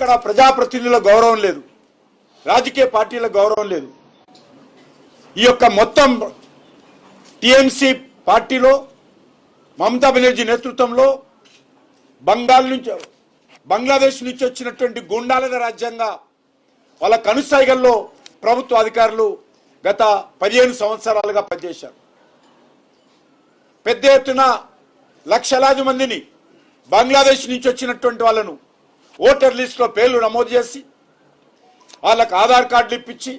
అక్కడ ప్రజాప్రతినిధుల గౌరవం లేదు, రాజకీయ పార్టీల గౌరవం లేదు. ఈ యొక్క మొత్తం టీఎంసీ పార్టీలో మమతా బెనర్జీ నేతృత్వంలో బంగ్లాదేశ్ నుంచి వచ్చినటువంటి గుండాల రాజ్యంగా వాళ్ళ కనుసైగల్లో ప్రభుత్వ అధికారులు గత 15 సంవత్సరాలుగా పనిచేశారు. పెద్ద ఎత్తున లక్షలాది మందిని బంగ్లాదేశ్ నుంచి వచ్చినటువంటి వాళ్ళను ఓటర్ లిస్టులో పేర్లు నమోదు చేసి వాళ్ళకు ఆధార్ కార్డులు ఇప్పించి,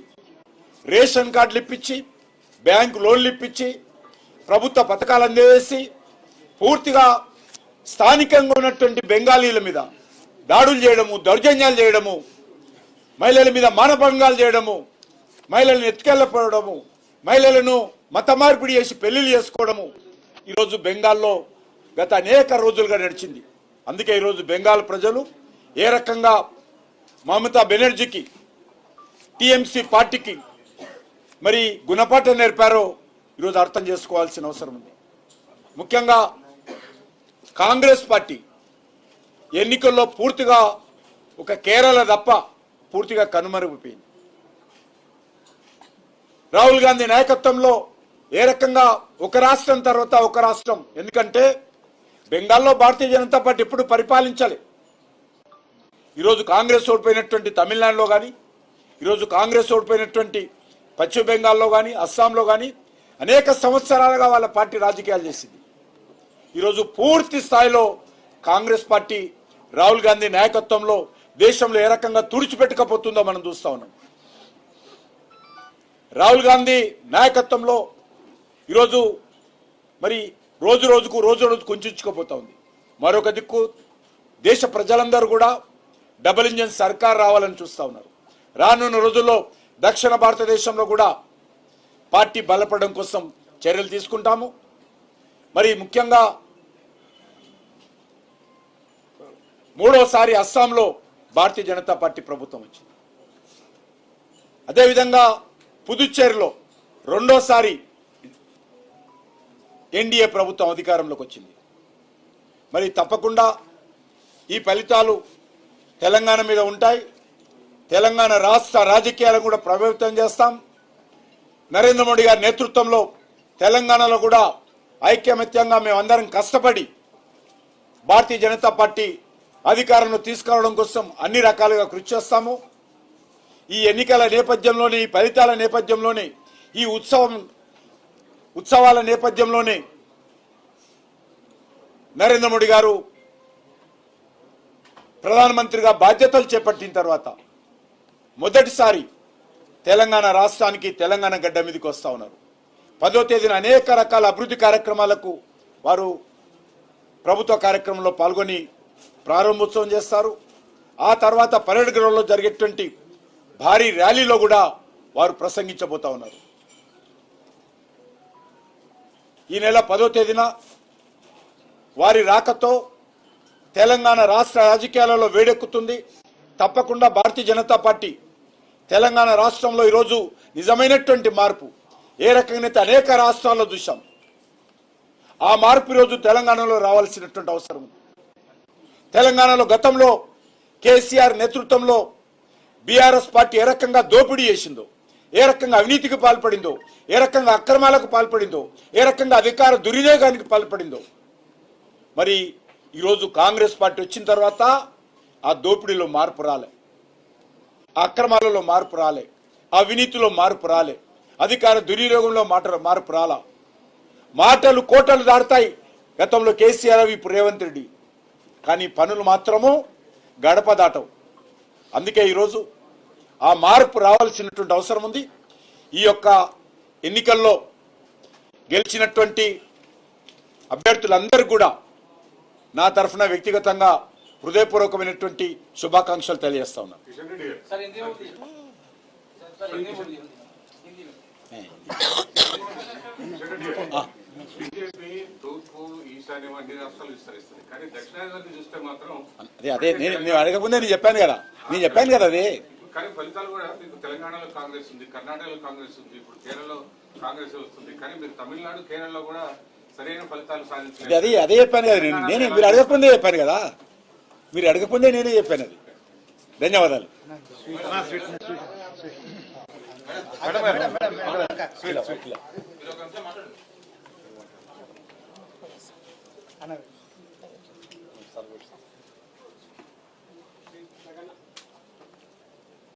రేషన్ కార్డులు ఇప్పించి, బ్యాంకు లోన్లు ఇప్పించి, ప్రభుత్వ పథకాలు అందజేసి పూర్తిగా స్థానికంగా ఉన్నటువంటి బెంగాలీల మీద దాడులు చేయడము, దౌర్జన్యాలు చేయడము, మహిళల మీద మానభంగాలు చేయడము, మహిళలను ఎత్తుకెళ్ళపోవడము, మహిళలను మత మార్పిడి చేసి పెళ్లిళ్ళు చేసుకోవడము ఈరోజు బెంగాల్లో గత అనేక రోజులుగా నడిచింది. అందుకే ఈరోజు బెంగాల్ ప్రజలు ఏ రకంగా మమతా బెనర్జీకి, టీఎంసీ పార్టీకి మరి గుణపాఠం నేర్పారో ఈరోజు అర్థం చేసుకోవాల్సిన అవసరం ఉంది. ముఖ్యంగా కాంగ్రెస్ పార్టీ ఎన్నికల్లో పూర్తిగా ఒక కేరళ తప్ప పూర్తిగా కనుమరుగైపోయింది. రాహుల్ గాంధీ నాయకత్వంలో ఏ రకంగా ఒక రాష్ట్రం తర్వాత ఒక రాష్ట్రం, ఎందుకంటే బెంగాల్లో భారతీయ జనతా పార్టీ ఎప్పుడు పరిపాలించాలి. ఈరోజు కాంగ్రెస్ ఓడిపోయినటువంటి తమిళనాడులో కానీ, ఈరోజు కాంగ్రెస్ ఓడిపోయినటువంటి పశ్చిమ బెంగాల్లో కానీ, అస్సాంలో కానీ అనేక సంవత్సరాలుగా వాళ్ళ పార్టీ రాజకీయాలు చేసింది. ఈరోజు పూర్తి స్థాయిలో కాంగ్రెస్ పార్టీ రాహుల్ గాంధీ నాయకత్వంలో దేశంలో ఏ రకంగా తుడిచిపెట్టకపోతుందో మనం చూస్తా ఉన్నాం. రాహుల్ గాంధీ నాయకత్వంలో ఈరోజు మరి రోజు రోజు కుంచుకుపోతా ఉంది. మరొక దిక్కు దేశ ప్రజలందరూ కూడా డబుల్ ఇంజన్ సర్కార్ రావాలని చూస్తూ ఉన్నారు. రానున్న రోజుల్లో దక్షిణ భారతదేశంలో కూడా పార్టీ బలపడడం కోసం చర్యలు తీసుకుంటాము. మరి ముఖ్యంగా మూడోసారి అస్సాంలో భారతీయ జనతా పార్టీ ప్రభుత్వం వచ్చింది. అదేవిధంగా పుదుచ్చేరిలో రెండోసారి ఎన్డీఏ ప్రభుత్వం అధికారంలోకి వచ్చింది. మరి తప్పకుండా ఈ ఫలితాలు తెలంగాణ మీద ఉంటాయి. తెలంగాణ రాష్ట్ర రాజకీయాలను కూడా ప్రభావితం చేస్తాం. నరేంద్ర మోడీ గారి నేతృత్వంలో తెలంగాణలో కూడా ఐక్యమత్యంగా మేమందరం కష్టపడి భారతీయ జనతా పార్టీ అధికారంలో తీసుకురావడం కోసం అన్ని రకాలుగా కృషి చేస్తాము. ఈ ఎన్నికల నేపథ్యంలోనే, ఈ ఫలితాల నేపథ్యంలోనే, ఈ ఉత్సవాల నేపథ్యంలోనే నరేంద్ర మోడీ గారు ప్రధానమంత్రిగా బాధ్యతలు చేపట్టిన తర్వాత మొదటిసారి తెలంగాణ రాష్ట్రానికి, తెలంగాణ గడ్డ మీదకి వస్తూ ఉన్నారు. 10వ తేదీన అనేక రకాల అభివృద్ధి కార్యక్రమాలకు వారు ప్రభుత్వ కార్యక్రమంలో పాల్గొని ప్రారంభోత్సవం చేస్తారు. ఆ తర్వాత పరేడ్ గ్రౌండ్లో జరిగేటువంటి భారీ ర్యాలీలో కూడా వారు ప్రసంగించబోతా ఉన్నారు. ఈ నెల 10వ తేదీన వారి రాకతో తెలంగాణ రాష్ట్ర రాజకీయాలలో వేడెక్కుతుంది. తప్పకుండా భారతీయ జనతా పార్టీ తెలంగాణ రాష్ట్రంలో ఈరోజు నిజమైనటువంటి మార్పు ఏ రకంగా అనేక రాష్ట్రాల్లో చూసాం. ఆ మార్పు ఈరోజు తెలంగాణలో రావాల్సినటువంటి అవసరం ఉంది. తెలంగాణలో గతంలో కేసీఆర్ నేతృత్వంలో బీఆర్ఎస్ పార్టీ ఏ రకంగా దోపిడీ చేసిందో, ఏ రకంగా అవినీతికి పాల్పడిందో, ఏ రకంగా అక్రమాలకు పాల్పడిందో, ఏ రకంగా అధికార దుర్వినియోగానికి పాల్పడిందో, మరి ఈరోజు కాంగ్రెస్ పార్టీ వచ్చిన తర్వాత ఆ దోపిడీలో మార్పు రాలే, ఆ అక్రమాలలో మార్పు రాలే, అవినీతిలో మార్పు రాలే, అధికార దుర్వినియోగంలో మార్పు రాలా. మాటలు కోటలు దాటుతాయి. గతంలో కేసీఆర్, ఇప్పుడు రేవంత్ రెడ్డి, కానీ పనులు మాత్రము గడప దాటవు. అందుకే ఈరోజు ఆ మార్పు రావాల్సినటువంటి అవసరం ఉంది. ఈ యొక్క ఎన్నికల్లో గెలిచినటువంటి అభ్యర్థులందరూ కూడా నా తరఫున వ్యక్తిగతంగా హృదయపూర్వకమైనటువంటి శుభాకాంక్షలు తెలియజేస్తా ఉన్నాను. అదే నేను అడగకముందే నేను చెప్పాను కదా అదే. కానీ ఫలితాలు కూడా మీకు తెలంగాణలో కాంగ్రెస్ ఉంది, కర్ణాటకలో కాంగ్రెస్ ఉంది, ఇప్పుడు కేరళలో కాంగ్రెస్ వస్తుంది. కానీ మీరు తమిళనాడు, కేరళలో కూడా సరైన ఫలితాలు సాధించారు. అదే చెప్పాను కదా నేను మీరు అడగకముందే చెప్పాను కదా, మీరు అడగకముందే నేనే చెప్పాను. అది ధన్యవాదాలు. మీరు ఒక అంశం మాట్లాడండి.